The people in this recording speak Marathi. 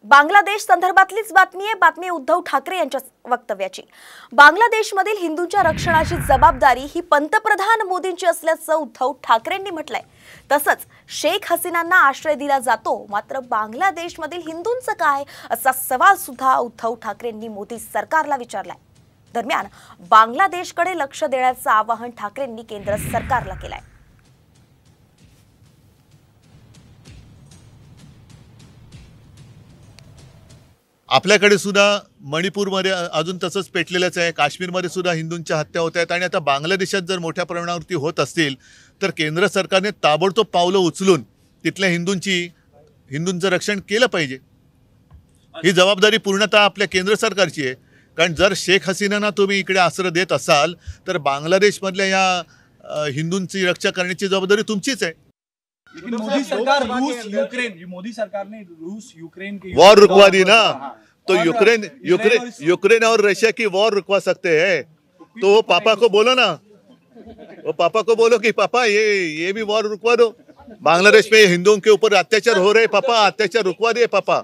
बांगलादेश संदर्भातलीच बातमी उद्धव ठाकरे यांच्या वक्तव्याची। बांगलादेशमधील हिंदूंच्या रक्षणाची जबाबदारी ही पंतप्रधान मोदींची असल्याचं उद्धव ठाकरेंनी म्हटलंय। तसंच शेख हसीनांना आश्रय दिला जातो, मात्र बांगलादेशमधील हिंदूंचं काय असा सवाल सुद्धा उद्धव ठाकरेंनी मोदी सरकारला विचारलाय। दरम्यान बांगलादेशकडे लक्ष देण्याचं आवाहन ठाकरेंनी केंद्र सरकारला केलंय। आपल्याकडे सुद्धा मणिपूरमध्ये अजून तसंच पेटलेलंच आहे, काश्मीरमध्ये सुद्धा हिंदूंच्या हत्या होत आहेत आणि आता बांगलादेशात जर मोठ्या प्रमाणावरती होत असतील तर केंद्र सरकारने ताबडतोब पावलं उचलून तिथल्या हिंदूंचं रक्षण केलं पाहिजे। ही जबाबदारी पूर्णतः आपल्या केंद्र सरकारची आहे, कारण जर शेख हसीनांना तुम्ही इकडे आश्रय देत असाल तर बांगलादेशमधल्या या हिंदूंची रक्षा करण्याची जबाबदारी तुमचीच आहे। लेकिन मोदी सरकार मोदी सरकार ने रूस यूक्रेन के वॉर रुकवा दी ना, तो यूक्रेन और रशिया की वॉर रुकवा सकते हैं। तो वो पापा को बोलो ना, वो पापा को बोलो कि पापा ये भी वॉर रुकवा दो। बांग्लादेश में हिंदुओं के ऊपर अत्याचार हो रहे, पापा अत्याचार रुकवा दिए पापा।